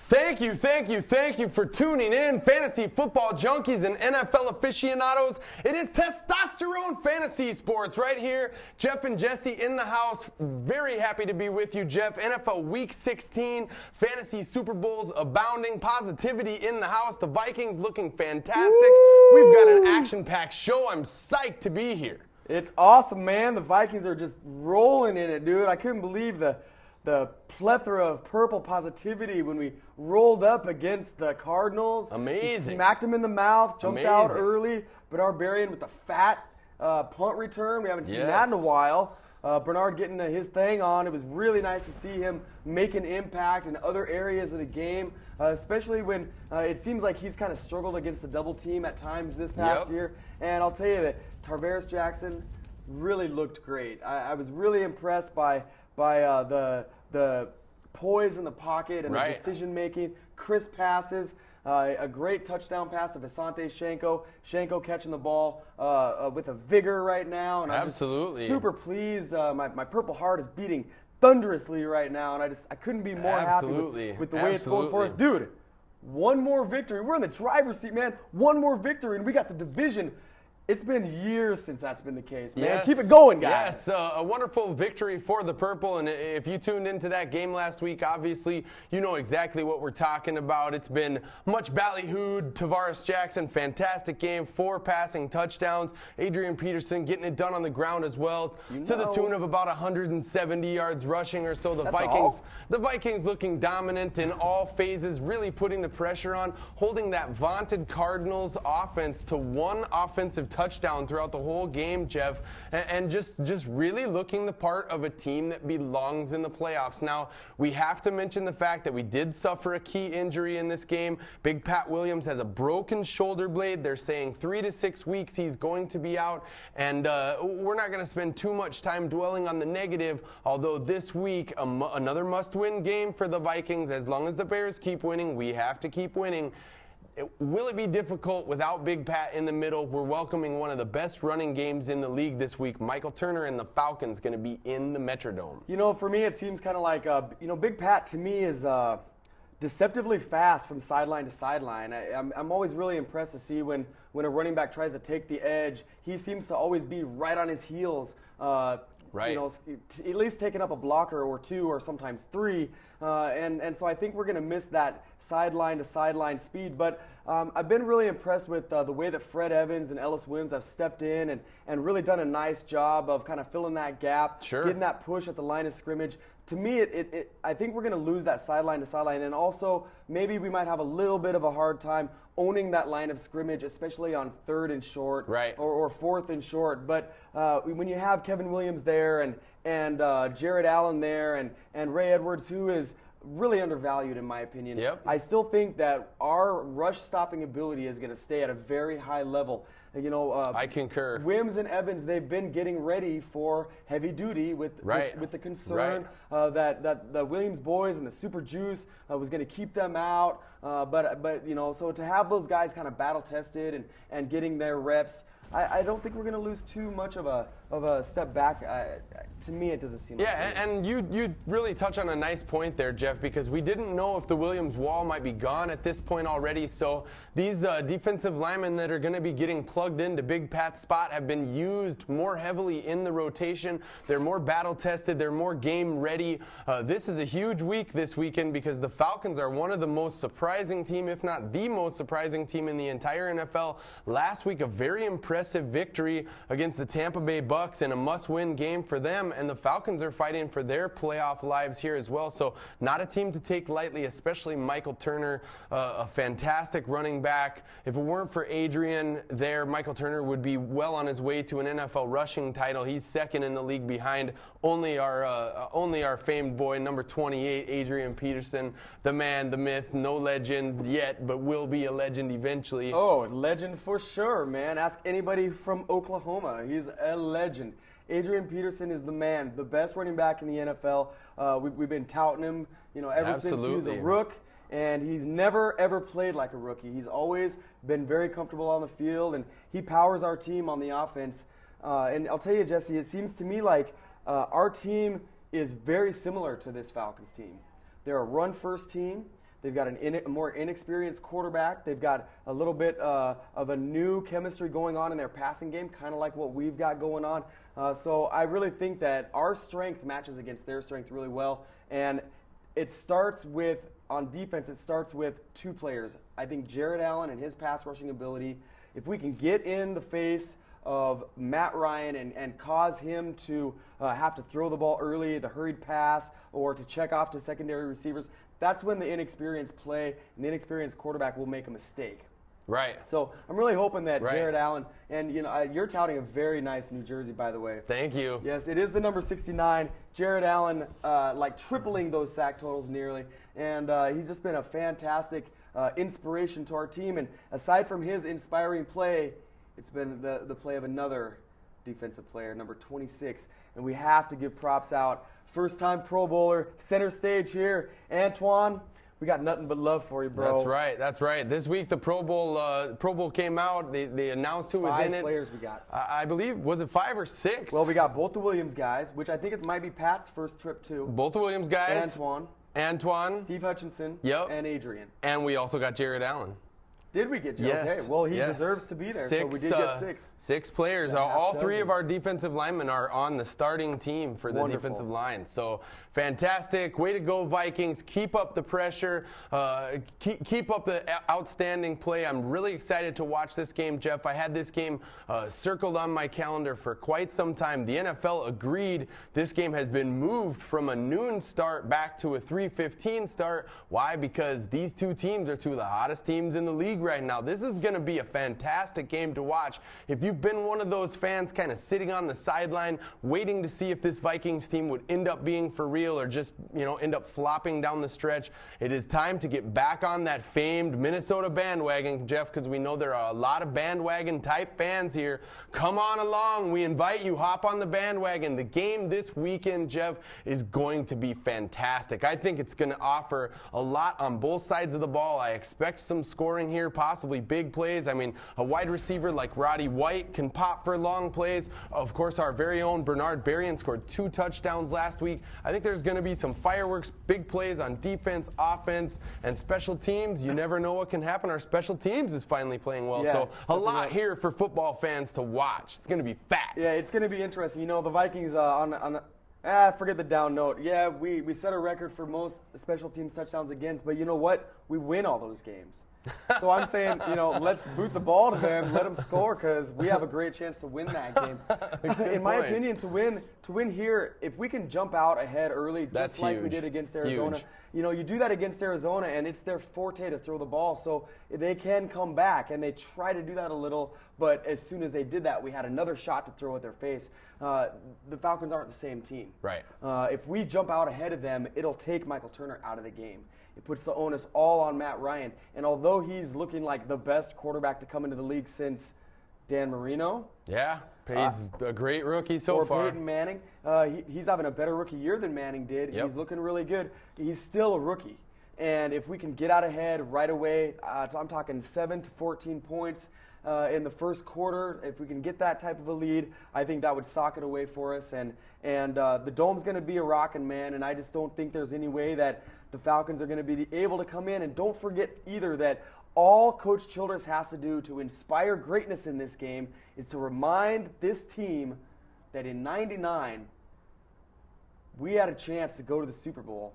Thank you for tuning in, fantasy football junkies and NFL aficionados. It is Testosterone Fantasy Sports right here. Jeff and Jesse in the house. Very happy to be with you, Jeff. NFL Week 16, fantasy Super Bowls abounding, positivity in the house. The Vikings looking fantastic. We've got an action-packed show. I'm psyched to be here. It's awesome, man. The Vikings are just rolling in it, dude. I couldn't believe the plethora of purple positivity when we rolled up against the Cardinals. Amazing. We smacked them in the mouth, jumped Amazing. out early. Bernard Berrien with the fat punt return. We haven't seen that in a while. Bernard getting his thing on. It was really nice to see him make an impact in other areas of the game, especially when it seems like he's kind of struggled against the double team at times this past year. And I'll tell you that Tarvaris Jackson really looked great. I was really impressed by the poise in the pocket and the decision-making, crisp passes, a great touchdown pass to Visante Shenko. Shenko catching the ball with a vigor right now. And I'm just super pleased. My Purple Heart is beating thunderously right now, and I couldn't be more happy with the way it's going for us. Dude, one more victory. We're in the driver's seat, man. One more victory, and we got the division. It's been years since that's been the case, man. Yes. Keep it going, guys. Yes, a wonderful victory for the Purple. And if you tuned into that game last week, obviously, you know exactly what we're talking about. It's been much ballyhooed. Tarvaris Jackson, fantastic game, 4 passing touchdowns. Adrian Peterson getting it done on the ground as well, to the tune of about 170 yards rushing or so. The Vikings looking dominant in all phases, really putting the pressure on, holding that vaunted Cardinals offense to 1 offensive touchdown throughout the whole game, Jeff, and just really looking the part of a team that belongs in the playoffs. Now, we have to mention the fact that we did suffer a key injury in this game. Big Pat Williams has a broken shoulder blade. They're saying 3 to 6 weeks he's going to be out, and we're not going to spend too much time dwelling on the negative, although this week, another must-win game for the Vikings. As long as the Bears keep winning, we have to keep winning. Will it be difficult without Big Pat in the middle? We're welcoming one of the best running games in the league this week. Michael Turner and the Falcons going to be in the Metrodome. You know, for me, it seems kind of like, Big Pat to me is deceptively fast from sideline to sideline. I'm always really impressed to see when a running back tries to take the edge. He seems to always be right on his heels. You know, at least taking up a blocker or 2 or sometimes 3. And so I think we're going to miss that sideline to sideline speed. But I've been really impressed with the way that Fred Evans and Ellis Williams have stepped in and really done a nice job of kind of filling that gap, getting that push at the line of scrimmage. To me, I think we're going to lose that sideline to sideline. And also, maybe we might have a little bit of a hard time owning that line of scrimmage, especially on 3rd and short or 4th and short. But when you have Kevin Williams there and Jared Allen there and Ray Edwards, who is really undervalued in my opinion, I still think that our rush stopping ability is going to stay at a very high level. You know, I concur. Wims and Evans, they've been getting ready for heavy duty with the concern that the Williams boys and the Super Juice was going to keep them out. But you know, so to have those guys kind of battle tested and getting their reps, I don't think we're going to lose too much of a step back. To me, it doesn't seem like it. And you really touch on a nice point there, Jeff, because we didn't know if the Williams wall might be gone at this point already. So these defensive linemen that are going to be getting plugged into Big Pat's spot have been used more heavily in the rotation. They're more battle tested. They're more game ready. This is a huge week this weekend because the Falcons are one of the most surprising team, if not the most surprising team in the entire NFL. Last week, a very impressive victory against the Tampa Bay Bucks in a must-win game for them, and the Falcons are fighting for their playoff lives here as well. So not a team to take lightly, especially Michael Turner, a fantastic running back. If it weren't for Adrian there, Michael Turner would be well on his way to an NFL rushing title. He's 2nd in the league behind only our famed boy, number 28, Adrian Peterson, the man, the myth, no legend yet, but will be a legend eventually. Oh, legend for sure, man. Ask anybody from Oklahoma. He's a legend. Adrian Peterson is the man, the best running back in the NFL. We've been touting him, you know, ever since he was a rook, and he's never ever played like a rookie. He's always been very comfortable on the field, and he powers our team on the offense. And I'll tell you, Jesse, it seems to me like our team is very similar to this Falcons team. They're a run-first team. They've got a more inexperienced quarterback. They've got a little bit of a new chemistry going on in their passing game, kind of like what we've got going on. So I really think that our strength matches against their strength really well. And it starts with, on defense, it starts with two players. I think Jared Allen and his pass rushing ability, if we can get in the face of Matt Ryan and cause him to have to throw the ball early, the hurried pass, or to check off to secondary receivers, that's when the inexperienced play and the inexperienced quarterback will make a mistake. Right. So I'm really hoping that Jared Allen, and you're touting a very nice New Jersey, by the way. Thank you. Yes, it is the number 69. Jared Allen, like tripling those sack totals nearly, and he's just been a fantastic inspiration to our team. And aside from his inspiring play, it's been the play of another defensive player, number 26, and we have to give props out. First-time Pro Bowler, center stage here, Antoine. We got nothing but love for you, bro. That's right. That's right. This week the Pro Bowl came out. They announced who was in it. 5 players we got. I believe, was it 5 or 6? Well, we got both the Williams guys, which I think it might be Pat's first trip too. Both the Williams guys. Antoine. Steve Hutchinson. Yep. And Adrian. And we also got Jared Allen. Did we get Joe? Yes. Okay. Well, he deserves to be there, so we did get 6. 6 players. All 3 of our defensive linemen are on the starting team for the defensive line. So fantastic. Way to go, Vikings. Keep up the pressure. Keep up the outstanding play. I'm really excited to watch this game, Jeff. I had this game circled on my calendar for quite some time. The NFL agreed this game has been moved from a noon start back to a 3:15 start. Why? Because these 2 teams are 2 of the hottest teams in the league right now. This is going to be a fantastic game to watch. If you've been one of those fans kind of sitting on the sideline waiting to see if this Vikings team would end up being for real or just, end up flopping down the stretch, it is time to get back on that famed Minnesota bandwagon, Jeff, because we know there are a lot of bandwagon type fans here. Come on along. We invite you. Hop on the bandwagon. The game this weekend, Jeff, is going to be fantastic. I think it's going to offer a lot on both sides of the ball. I expect some scoring here, possibly big plays. I mean, a wide receiver like Roddy White can pop for long plays. Of course, our very own Bernard Berrien scored 2 touchdowns last week. I think there's going to be some fireworks, big plays on defense, offense, and special teams. You never know what can happen. Our special teams is finally playing well. So a lot here for football fans to watch. It's going to be fat. Yeah, it's going to be interesting. The Vikings forget the down note. Yeah, we set a record for most special teams touchdowns against, but you know what? We win all those games. So I'm saying, let's boot the ball to them, let them score, because we have a great chance to win that game. In my opinion, to win here, if we can jump out ahead early, just like we did against Arizona, you do that against Arizona, and it's their forte to throw the ball, so they can come back, and they try to do that a little, but as soon as they did that, we had another shot to throw at their face. The Falcons aren't the same team. Right. If we jump out ahead of them, it'll take Michael Turner out of the game. It puts the onus all on Matt Ryan. And although he's looking like the best quarterback to come into the league since Dan Marino. Yeah, he's a great rookie so far. Or Peyton Manning. He's having a better rookie year than Manning did. Yep. He's looking really good. He's still a rookie. And if we can get out ahead right away, I'm talking 7 to 14 points in the first quarter. If we can get that type of a lead, I think that would sock it away for us. And the Dome's going to be a rockin', man. And I just don't think there's any way that the Falcons are going to be able to come in. And don't forget either that all Coach Childress has to do to inspire greatness in this game is to remind this team that in '99, we had a chance to go to the Super Bowl.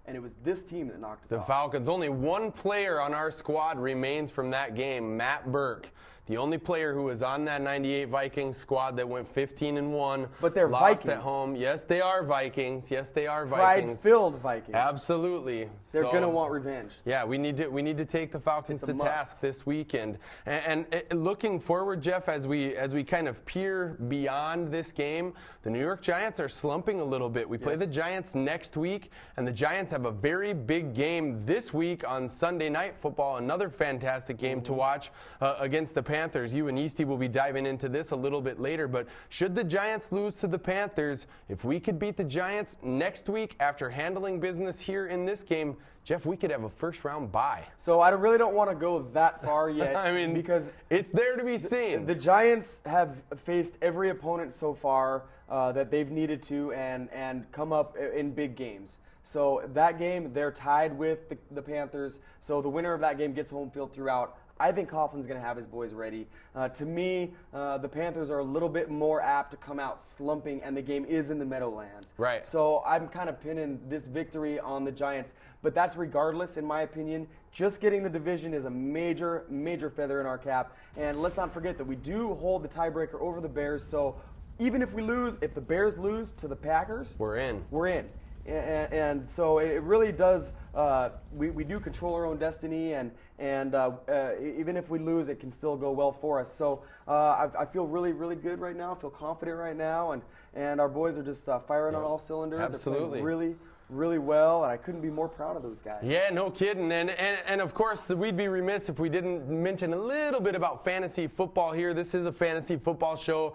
And it was this team that knocked us off. The Falcons. Only one player on our squad remains from that game, Matt Burke. The only player who was on that 98 Vikings squad that went 15-1. But they're lost Vikings. At home. Yes, they are Vikings. Yes, they are Vikings. Pride-filled Vikings. Absolutely. They're going to want revenge. Yeah, we need to take the Falcons to task this weekend. And looking forward, Jeff, as we kind of peer beyond this game, the New York Giants are slumping a little bit. We play the Giants next week, and the Giants have a very big game this week on Sunday Night Football. Another fantastic game to watch against the Panthers. You and Easty will be diving into this a little bit later, but should the Giants lose to the Panthers, if we could beat the Giants next week after handling business here in this game, Jeff, we could have a first-round bye. So I really don't want to go that far yet. I mean, because it's there to be seen. The Giants have faced every opponent so far that they've needed to and come up in big games. So that game, they're tied with the Panthers. So the winner of that game gets home field throughout. I think Coughlin's going to have his boys ready. To me, the Panthers are a little bit more apt to come out slumping, and the game is in the Meadowlands. Right. So I'm kind of pinning this victory on the Giants. But that's regardless, in my opinion. Just getting the division is a major, major feather in our cap. And let's not forget that we do hold the tiebreaker over the Bears. So even if we lose, if the Bears lose to the Packers, we're in. We're in. And so it really does, we do control our own destiny, and even if we lose, it can still go well for us. So I feel really, really good right now. I feel confident right now, and our boys are just firing on all cylinders. Absolutely. They're playing really well, and I couldn't be more proud of those guys. Yeah, no kidding. And of course, we'd be remiss if we didn't mention a little bit about fantasy football here. This is a fantasy football show.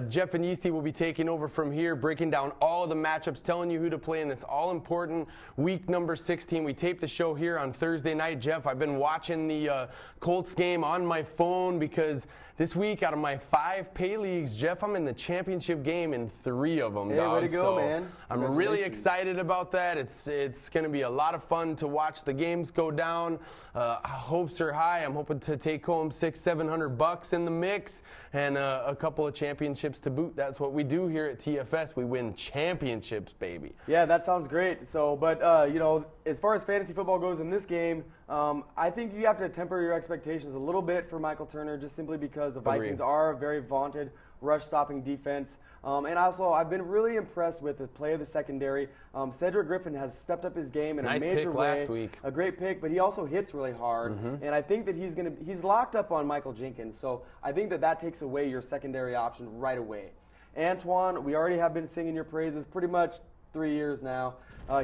Jeff and Yeasty will be taking over from here, breaking down all of the matchups, telling you who to play in this all-important week number 16. We taped the show here on Thursday night. Jeff, I've been watching the Colts game on my phone because this week, out of my 5 pay leagues, Jeff, I'm in the championship game in 3 of them, hey, dog. way to go, so man. I'm really excited about that. It's going to be a lot of fun to watch the games go down. Hopes are high. I'm hoping to take home $600-700 in the mix and a couple of championships to boot. That's what we do here at TFS. We win championships, baby. Yeah, that sounds great. So, but you know, as far as fantasy football goes in this game, I think you have to temper your expectations a little bit for Michael Turner, just simply because the Vikings are a very vaunted rush-stopping defense. And also, I've been really impressed with the play of the secondary. Cedric Griffin has stepped up his game in a major way. Nice pick last week. A great pick, but he also hits really hard. And I think that he's locked up on Michael Jenkins. So I think that takes away your secondary option right away. Antoine, we already have been singing your praises pretty much 3 years now.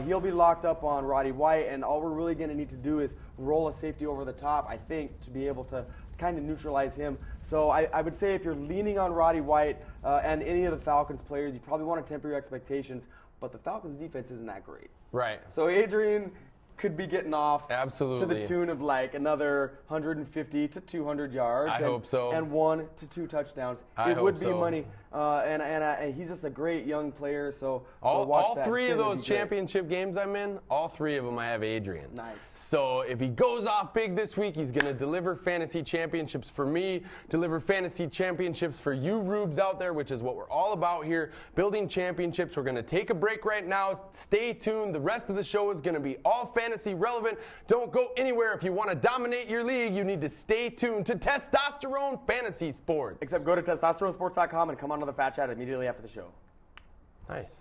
He'll be locked up on Roddy White, and all we're really going to need to do is roll a safety over the top, I think, to be able to kind of neutralize him. So I would say if you're leaning on Roddy White and any of the Falcons players, you probably want to temper your expectations, but the Falcons defense isn't that great. Right. So Adrian could be getting off absolutely to the tune of like another 150 to 200 yards. I hope so. And 1 to 2 touchdowns. I it would hope be so. money. And he's just a great young player. So all that. 3 of those championship games I'm in, all 3 of them I have Adrian. Nice. So if he goes off big this week, he's going to deliver fantasy championships for me, deliver fantasy championships for you rubes out there, which is what we're all about here, building championships. We're going to take a break right now. Stay tuned. The rest of the show is going to be all fantasy relevant. Don't go anywhere. If you want to dominate your league, you need to stay tuned to Testosterone Fantasy Sports. Except go to testosteronesports.com and come on to the Fat Chat immediately after the show. Nice.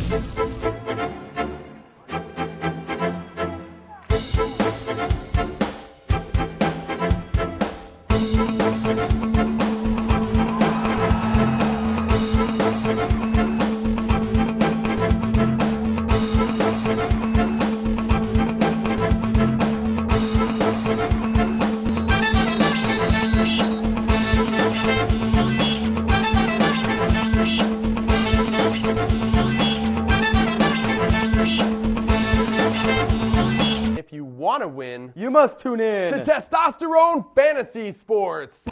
Thank you. If you want to win, You must tune in to Testosterone Fantasy Sports.